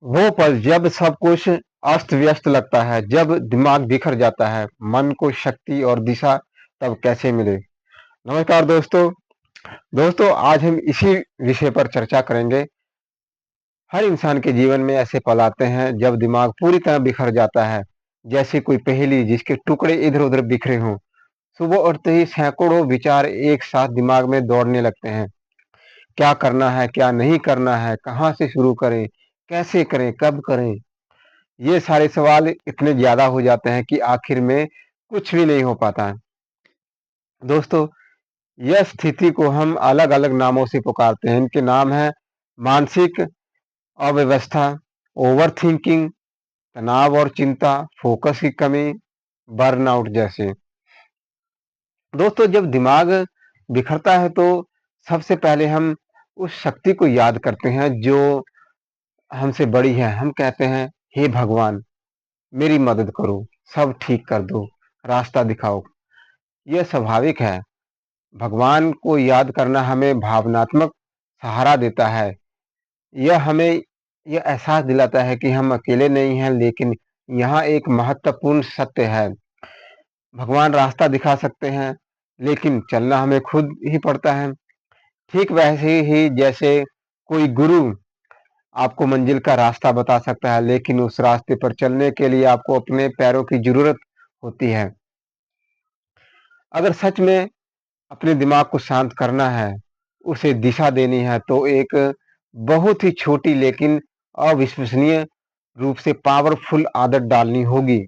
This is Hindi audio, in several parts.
वो पल जब सब कुछ अस्त-व्यस्त लगता है, जब दिमाग बिखर जाता है, मन को शक्ति और दिशा तब कैसे मिले? नमस्कार दोस्तों। दोस्तों आज हम इसी विषय पर चर्चा करेंगे। हर इंसान के जीवन में ऐसे पल आते हैं जब दिमाग पूरी तरह बिखर जाता है, जैसे कोई पहेली जिसके टुकड़े इधर-उधर बिखरे हों। सुबह उठते ही सैकड़ों विचार एक साथ दिमाग में दौड़ने लगते हैं। क्या करना है, क्या नहीं करना है, कहाँ से शुरू करें, कैसे करें, कब करें? ये सारे सवाल इतने ज़्यादा हो जाते हैं कि आखिर में कुछ भी नहीं हो पाता है। दोस्तों, यह स्थिति को हम अलग-अलग नामों से पुकारते हैं। इनके नाम हैं मानसिक अव्यवस्था, ओवरथिंकिंग, तनाव और चिंता, फोकस की कमी, बर्नआउट जैसे। दोस्तों, जब दिमाग बिखरता है तो सबसे पहले हम उस शक्ति को याद करते हैं जो हमसे बड़ी है। हम कहते हैं, "हे भगवान! मेरी मदद करो, सब ठीक कर दो, रास्ता दिखाओ।" यह स्वाभाविक है। भगवान को याद करना हमें भावनात्मक सहारा देता है। यह हमें यह एहसास दिलाता है कि हम अकेले नहीं हैं, लेकिन यहाँ एक महत्वपूर्ण सत्य है। भगवान रास्ता दिखा सकते हैं, लेकिन चलना हमें खुद ही पड़ता है। ठीक वैसे ही जैसे कोई गुरु आपको मंजिल का रास्ता बता सकता है, लेकिन उस रास्ते पर चलने के लिए आपको अपने पैरों की ज़रूरत होती है। अगर सच में अपने दिमाग को शांत करना है, उसे दिशा देनी है तो एक बहुत ही छोटी लेकिन अविश्वसनीय रूप से पावरफुल आदत डालनी होगी।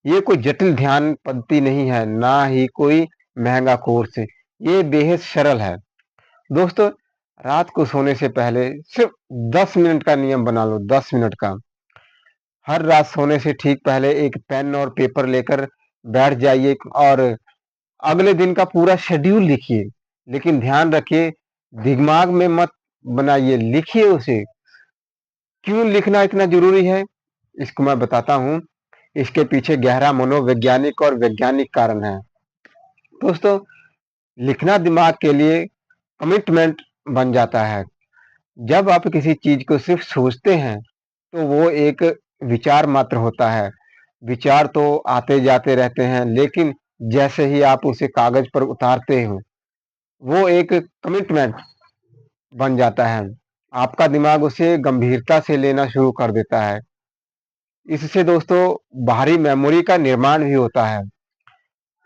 ये कोई जटिल ध्यान पद्धति नहीं है, ना ही कोई महँगा कोर्स है, ये बेहद सरल है। दोस्तों, रात को सोने से पहले सिर्फ 10 मिनट का नियम बना लो, 10 मिनट का। हर रात सोने से ठीक पहले एक पेन और पेपर लेकर बैठ जाइए और अगले दिन का पूरा शेड्यूल लिखिए, लेकिन ध्यान रखिए दिमाग में मत बनाइए, लिखिए उसे। क्यों लिखना इतना ज़रूरी है? इसको मैं बताता हूँ। इसके पीछे गहरा मनोवैज्ञानिक और वैज्ञानिक कारण है। दोस्तों, लिखना दिमाग के लिए कमिटमेंट बन जाता है। जब आप किसी चीज़ को सिर्फ सोचते हैं, तो वो एक विचार मात्र होता है। विचार तो आते-जाते रहते हैं, लेकिन जैसे ही आप उसे कागज़ पर उतारते हो, वो एक कमिटमेंट बन जाता है। आपका दिमाग उसे गंभीरता से लेना शुरू कर देता है। इससे दोस्तों बाहरी मेमोरी का निर्माण भी होता है।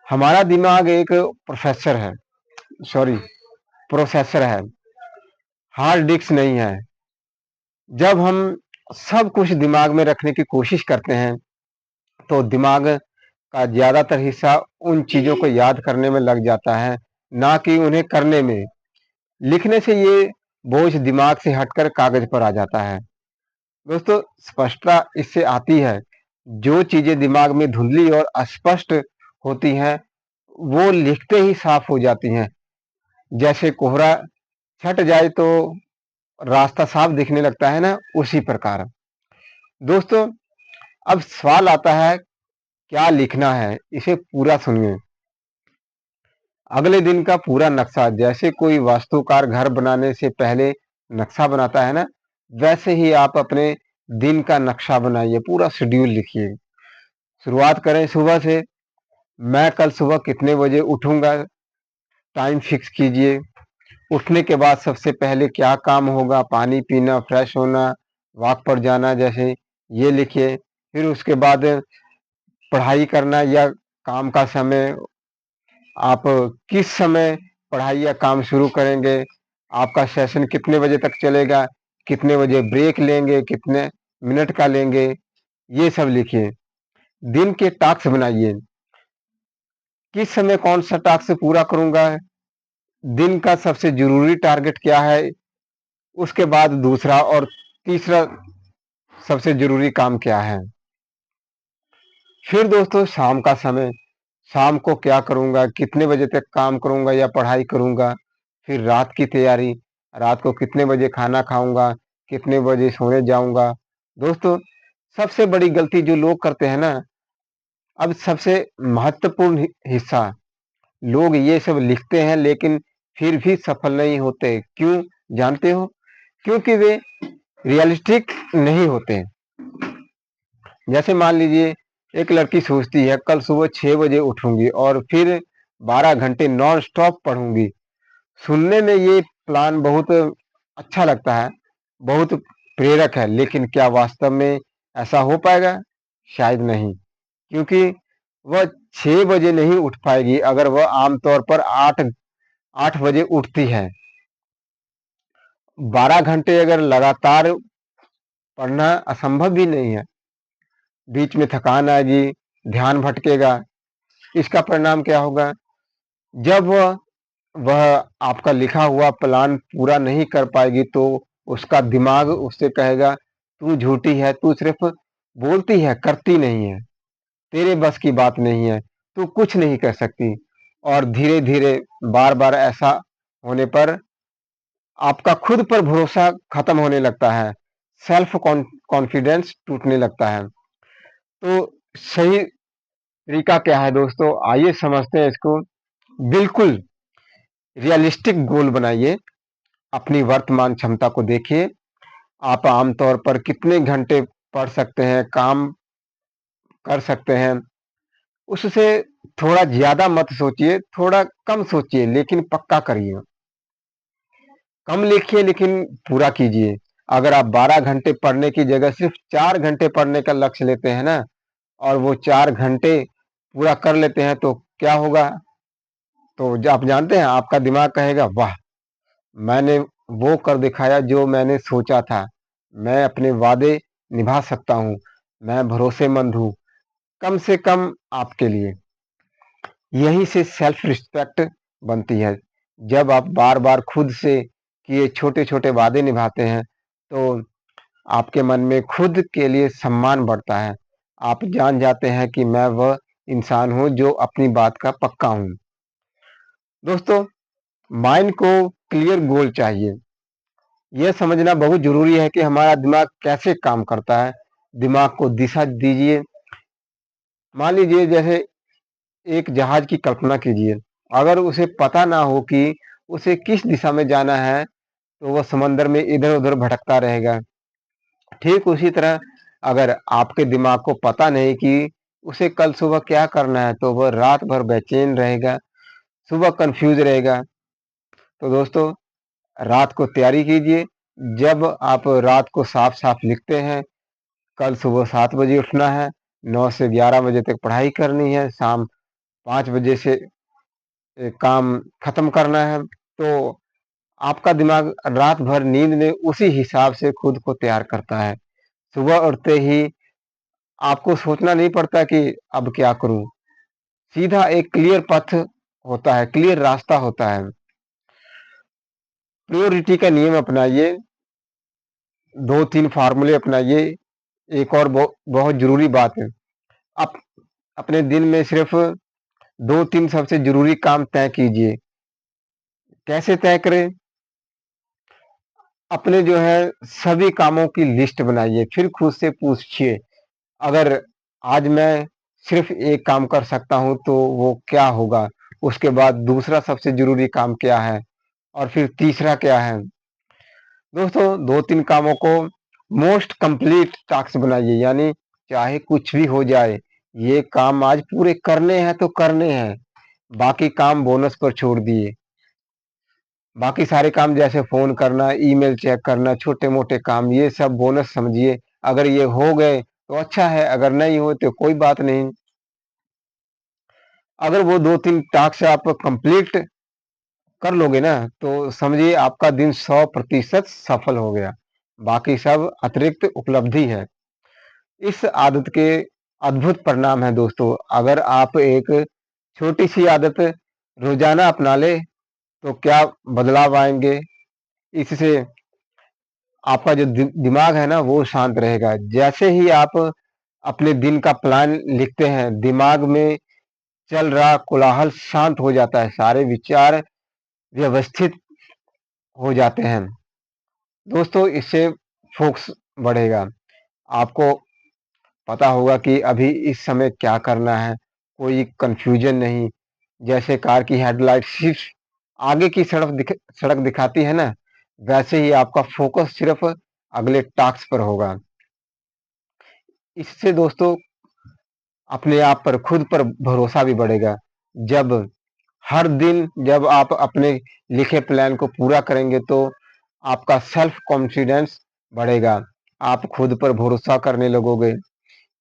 हमारा दिमाग एक सॉरी प्रोसेसर है, हार्ड डिस्क नहीं है। जब हम सब कुछ दिमाग में रखने की कोशिश करते हैं, तो दिमाग का ज़्यादातर हिस्सा उन चीज़ों को याद करने में लग जाता है, ना कि उन्हें करने में। लिखने से ये बोझ दिमाग से हटकर कागज़ पर आ जाता है। दोस्तों, स्पष्टता इससे आती है। जो चीज़ें दिमाग में धुंधली और अस्पष्ट होती हैं, वो लिखते ही साफ हो जाती हैं। जैसे कोहरा छँट जाए तो रास्ता साफ दिखने लगता है ना, उसी प्रकार। दोस्तों, अब सवाल आता है क्या लिखना है? इसे पूरा सुनिए। अगले दिन का पूरा नक्शा जैसे कोई वास्तुकार घर बनाने से पहले नक्शा बनाता है ना, वैसे ही आप अपने दिन का नक्शा बनाइए, पूरा शेड्यूल लिखिए। शुरुआत करें सुबह से। मैं कल सुबह कितने बजे उठूँगा, टाइम फिक्स कीजिए। उठने के बाद सबसे पहले क्या काम होगा, पानी पीना, फ्रेश होना, वॉक पर जाना जैसे, ये लिखिए। फिर उसके बाद पढ़ाई करना या काम का समय, आप किस समय पढ़ाई या काम शुरू करेंगे, आपका सेशन कितने बजे तक चलेगा, कितने बजे ब्रेक लेंगे, कितने मिनट का लेंगे, ये सब लिखिए। दिन के टास्क बनाइए, किस समय कौन सा टास्क पूरा करूँगा, दिन का सबसे ज़रूरी टारगेट क्या है, उसके बाद दूसरा और तीसरा सबसे ज़रूरी काम क्या है। फिर दोस्तों शाम का समय, शाम को क्या करूँगा, कितने बजे तक काम करूँगा या पढ़ाई करूँगा। फिर रात की तैयारी, रात को कितने बजे खाना खाऊँगा, कितने बजे सोने जाऊँगा। दोस्तों, सबसे बड़ी गलती जो लोग करते हैं ना, अब सबसे महत्वपूर्ण हिस्सा, लोग ये सब लिखते हैं लेकिन फिर भी सफल नहीं होते। क्यों जानते हो? क्योंकि वे रियलिस्टिक नहीं होते। जैसे मान लीजिए एक लड़की सोचती है कल सुबह 6 बजे उठूंगी और फिर 12 घंटे नॉन स्टॉप पढ़ूंगी। सुनने में ये प्लान बहुत अच्छा लगता है, बहुत प्रेरक है, लेकिन क्या वास्तव में ऐसा हो पाएगा? शायद नहीं, क्योंकि वह 6 बजे नहीं उठ पाएगी अगर वह आमतौर पर 8 बजे उठती है। 12 घंटे अगर लगातार पढ़ना असंभव भी नहीं है। बीच में थकान आएगी, ध्यान भटकेगा। इसका परिणाम क्या होगा? जब वह आपका लिखा हुआ प्लान पूरा नहीं कर पाएगी तो उसका दिमाग उससे कहेगा तू झूठी है, तू सिर्फ बोलती है, करती नहीं है, तेरे बस की बात नहीं है, तू कुछ नहीं कर सकती। और धीरे धीरे बार बार ऐसा होने पर आपका खुद पर भरोसा खत्म होने लगता है, सेल्फ कॉन्फिडेंस टूटने लगता है। तो सही तरीका क्या है दोस्तों? आइए समझते हैं इसको। बिल्कुल रियलिस्टिक गोल बनाइए, अपनी वर्तमान क्षमता को देखिए। आप आमतौर पर कितने घंटे पढ़ सकते हैं, काम कर सकते हैं, उससे थोड़ा ज़्यादा मत सोचिए, थोड़ा कम सोचिए, लेकिन पक्का करिए। कम लिखिए लेकिन पूरा कीजिए। अगर आप 12 घंटे पढ़ने की जगह सिर्फ 4 घंटे पढ़ने का लक्ष्य लेते हैं ना, और वो 4 घंटे पूरा कर लेते हैं तो क्या होगा? तो आप जानते हैं आपका दिमाग कहेगा वाह! मैंने वो कर दिखाया जो मैंने सोचा था। मैं अपने वादे निभा सकता हूँ। मैं भरोसेमंद हूँ, कम से कम आपके लिए। यहीं से सेल्फ रिस्पेक्ट बनती है। जब आप बार-बार खुद से किए छोटे-छोटे वादे निभाते हैं, तो आपके मन में खुद के लिए सम्मान बढ़ता है। आप जान जाते हैं कि मैं वह इंसान हूँ जो अपनी बात का पक्का हूँ। दोस्तों, माइंड को क्लियर गोल चाहिए। यह समझना बहुत ज़रूरी है कि हमारा दिमाग कैसे काम करता है। दिमाग को दिशा दीजिए। मान लीजिए जैसे एक जहाज की कल्पना कीजिए। अगर उसे पता ना हो कि उसे किस दिशा में जाना है, तो वह समंदर में इधर-उधर भटकता रहेगा। ठीक उसी तरह अगर आपके दिमाग को पता नहीं कि उसे कल सुबह क्या करना है, तो वह रात भर बेचैन रहेगा, सुबह कन्फ्यूज़ रहेगा। तो दोस्तों, रात को तैयारी कीजिए। जब आप रात को साफ-साफ लिखते हैं, कल सुबह 7 बजे उठना है, 9 से 11 बजे तक पढ़ाई करनी है, शाम 5 बजे से काम खत्म करना है, तो आपका दिमाग रात भर नींद में उसी हिसाब से खुद को तैयार करता है। सुबह उठते ही आपको सोचना नहीं पड़ता कि अब क्या करूँ? सीधा एक क्लियर पथ होता है, क्लियर रास्ता होता है। प्रायोरिटी का नियम अपनाइए, 2-3 फ़ॉर्मूले अपनाइए। एक और बहुत ज़रूरी बात है, आप अपने दिन में सिर्फ़ 2-3 सबसे ज़रूरी काम तय कीजिए। कैसे तय करें? अपने जो है सभी कामों की लिस्ट बनाइए, फिर खुद से पूछिए, अगर आज मैं सिर्फ़ एक काम कर सकता हूँ तो वो क्या होगा? उसके बाद दूसरा सबसे ज़रूरी काम क्या है? और फिर तीसरा क्या है? दोस्तों 2-3 कामों को मोस्ट कंप्लीट टास्क बनाइए, यानी चाहे कुछ भी हो जाए, ये काम आज पूरे करने हैं तो करने हैं, बाकी काम बोनस पर छोड़ दिए। बाकी सारे काम जैसे फ़ोन करना, ईमेल चेक करना, छोटे-मोटे काम ये सब बोनस समझिए। अगर ये हो गए तो अच्छा है, अगर नहीं हुए तो कोई बात नहीं। अगर वो 2-3 टास्क आप कंप्लीट कर लोगे ना, तो समझिए आपका दिन 100% सफल हो गया। बाकी सब अतिरिक्त उपलब्धि है। इस आदत के अद्भुत परिणाम हैं दोस्तों। अगर आप एक छोटी-सी आदत रोज़ाना अपना लें, तो क्या बदलाव आएँगे। इससे आपका जो दिमाग है ना वो शांत रहेगा। जैसे ही आप अपने दिन का प्लान लिखते हैं, दिमाग में चल रहा कोलाहल शांत हो जाता है, सारे विचार व्यवस्थित हो जाते हैं। दोस्तों इससे फोकस बढ़ेगा। आपको पता होगा कि अभी इस समय क्या करना है, कोई कन्फ्यूजन नहीं। जैसे कार की हेडलाइट सिर्फ आगे की सड़क दिखाती है ना, वैसे ही आपका फोकस सिर्फ अगले टास्क पर होगा। इससे दोस्तों अपने आप पर, खुद पर भरोसा भी बढ़ेगा। जब हर दिन जब आप अपने लिखे प्लान को पूरा करेंगे तो आपका सेल्फ कॉन्फिडेंस बढ़ेगा, आप खुद पर भरोसा करने लगोगे।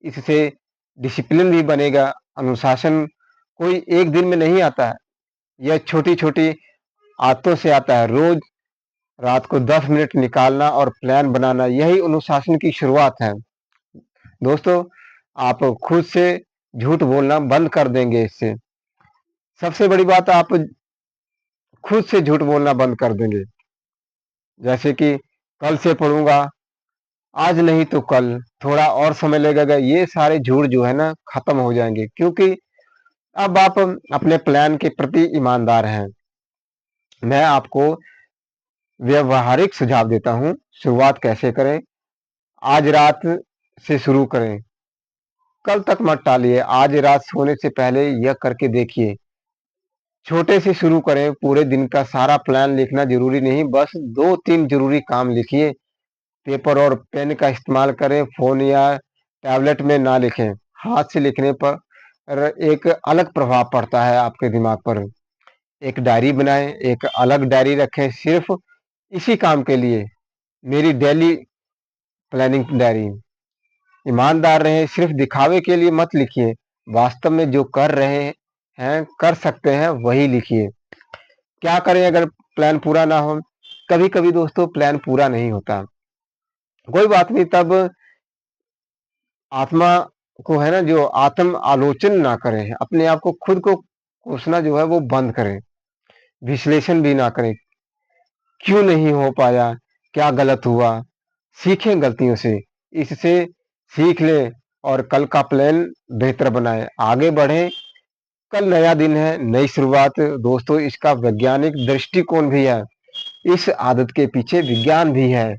इससे डिसिप्लिन भी बनेगा। अनुशासन कोई एक दिन में नहीं आता है, यह छोटी-छोटी आदतों से आता है। रोज रात को 10 मिनट निकालना और प्लान बनाना, यही अनुशासन की शुरुआत है। दोस्तों, आप खुद से झूठ बोलना बंद कर देंगे इससे। सबसे बड़ी बात, आप खुद से झूठ बोलना बंद कर देंगे। जैसे कि कल से पढ़ूँगा, आज नहीं तो कल, थोड़ा और समय लगेगा, ये सारे झूठ जो है ना खत्म हो जाएँगे, क्योंकि अब आप अपने प्लान के प्रति ईमानदार हैं। मैं आपको व्यावहारिक सुझाव देता हूँ, शुरुआत कैसे करें? आज रात से शुरू करें, कल तक मत टालिए, आज रात सोने से पहले यह करके देखिए। छोटे से शुरू करें, पूरे दिन का सारा प्लान लिखना ज़रूरी नहीं, बस 2-3 ज़रूरी काम लिखिए। पेपर और पेन का इस्तेमाल करें, फ़ोन या टैबलेट में ना लिखें। हाथ से लिखने पर एक अलग प्रभाव पड़ता है आपके दिमाग पर। एक डायरी बनाएँ, एक अलग डायरी रखें सिर्फ़ इसी काम के लिए, मेरी डेली प्लानिंग डायरी। ईमानदार रहें, सिर्फ़ दिखावे के लिए मत लिखिए, वास्तव में जो कर रहे हैं, कर सकते हैं, वही लिखिए। क्या करें अगर प्लान पूरा ना हो? कभी-कभी दोस्तों प्लान पूरा नहीं होता, कोई बात नहीं, तब आत्मा को है ना, जो आत्म आलोचन ना करें, अपने आप को खुद को कोसना जो है वो बंद करें, विश्लेषण भी ना करें। क्यों नहीं हो पाया? क्या गलत हुआ? सीखें गलतियों से, इससे सीख लें और कल का प्लान बेहतर बनाएँ, आगे बढ़ें। कल नया दिन है, नई शुरुआत। दोस्तों, इसका वैज्ञानिक दृष्टिकोण भी है, इस आदत के पीछे विज्ञान भी है।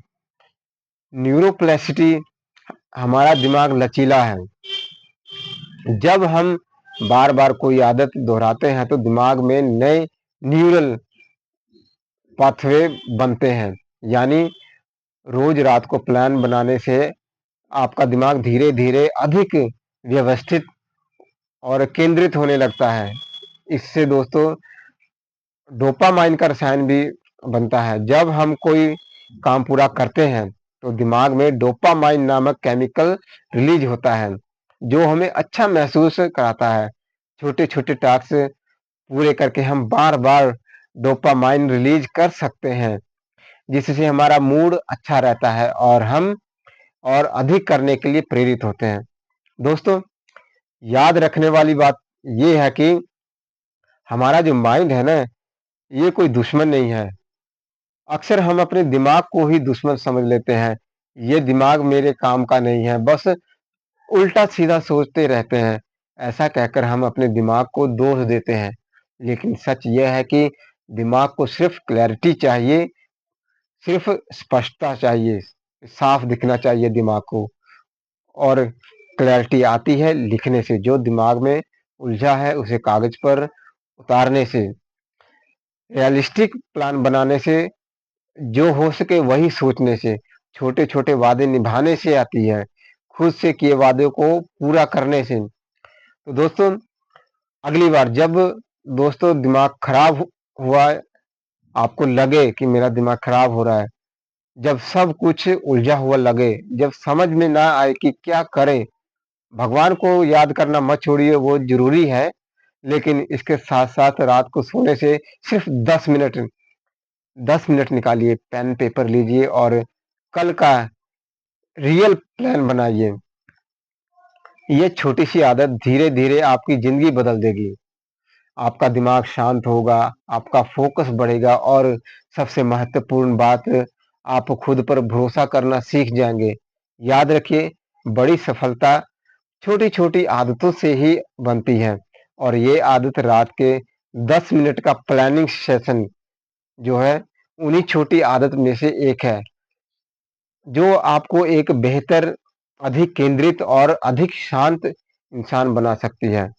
न्यूरोप्लास्टिसिटी, हमारा दिमाग लचीला है। जब हम बार-बार कोई आदत दोहराते हैं तो दिमाग में नए न्यूरल पाथवे बनते हैं। यानी रोज रात को प्लान बनाने से आपका दिमाग धीरे-धीरे अधिक व्यवस्थित और केंद्रित होने लगता है। इससे दोस्तों डोपामाइन का रसायन भी बनता है। जब हम कोई काम पूरा करते हैं तो दिमाग में डोपामाइन नामक केमिकल रिलीज होता है, जो हमें अच्छा महसूस कराता है। छोटे-छोटे टास्क पूरे करके हम बार-बार डोपामाइन रिलीज कर सकते हैं, जिससे हमारा मूड अच्छा रहता है और हम और अधिक करने के लिए प्रेरित होते हैं। दोस्तों, याद रखने वाली बात ये है कि हमारा जो माइंड है ना, ये कोई दुश्मन नहीं है। अक्सर हम अपने दिमाग को ही दुश्मन समझ लेते हैं। ये दिमाग मेरे काम का नहीं है, बस उल्टा-सीधा सोचते रहते हैं। ऐसा कहकर हम अपने दिमाग को दोष देते हैं। लेकिन सच यह है कि दिमाग को सिर्फ़ क्लैरिटी चाहिए, सिर्फ़ स्पष्टता चाहिए, साफ दिखना चाहिए दिमाग को। और क्लैरिटी आती है लिखने से, जो दिमाग में उलझा है उसे कागज़ पर उतारने से, रियलिस्टिक प्लान बनाने से, जो हो सके वही सोचने से, छोटे-छोटे वादे निभाने से आती है, खुद से किए वादे को पूरा करने से। तो दोस्तों, अगली बार जब दोस्तों दिमाग खराब हुआ, आपको लगे कि मेरा दिमाग खराब हो रहा है, जब सब कुछ उलझा हुआ लगे, जब समझ में ना आए कि क्या करें, भगवान को याद करना मत छोड़िए, वो ज़रूरी है, लेकिन इसके साथ-साथ रात को सोने से सिर्फ़ 10 मिनट निकालिए, पेन पेपर लीजिए और कल का रियल प्लान बनाइए। ये छोटी-सी आदत धीरे-धीरे आपकी ज़िंदगी बदल देगी। आपका दिमाग शांत होगा, आपका फ़ोकस बढ़ेगा और सबसे महत्वपूर्ण बात, आप खुद पर भरोसा करना सीख जाएँगे। याद रखिए, बड़ी सफलता छोटी-छोटी आदतों से ही बनती है और ये आदत रात के 10 मिनट का प्लानिंग सेशन जो है, उन्हीं छोटी आदत में से एक है, जो आपको एक बेहतर, अधिक केंद्रित और अधिक शांत इंसान बना सकती है।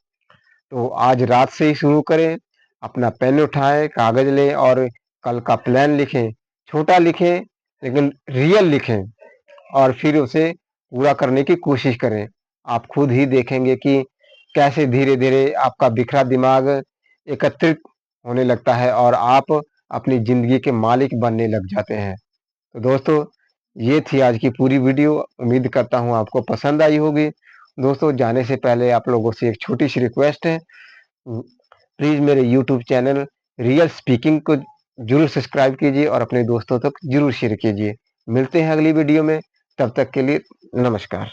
तो आज रात से ही शुरू करें, अपना पेन उठाएँ, कागज़ लें और कल का प्लान लिखें। छोटा लिखें, लेकिन रियल लिखें। और फिर उसे पूरा करने की कोशिश करें। आप खुद ही देखेंगे कि कैसे धीरे-धीरे आपका बिखरा दिमाग एकत्रित होने लगता है और आप अपनी ज़िंदगी के मालिक बनने लग जाते हैं। तो दोस्तों, ये थी आज की पूरी वीडियो। उम्मीद करता हूँ आपको पसंद आई होगी। दोस्तों, जाने से पहले आप लोगों से एक छोटी-सी रिक्वेस्ट है। प्लीज़ मेरे यूट्यूब चैनल रियल स्पीकिंग को ज़रूर सब्सक्राइब कीजिए और अपने दोस्तों तक ज़रूर शेयर कीजिए। मिलते हैं अगली वीडियो में, तब तक के लिए नमस्कार।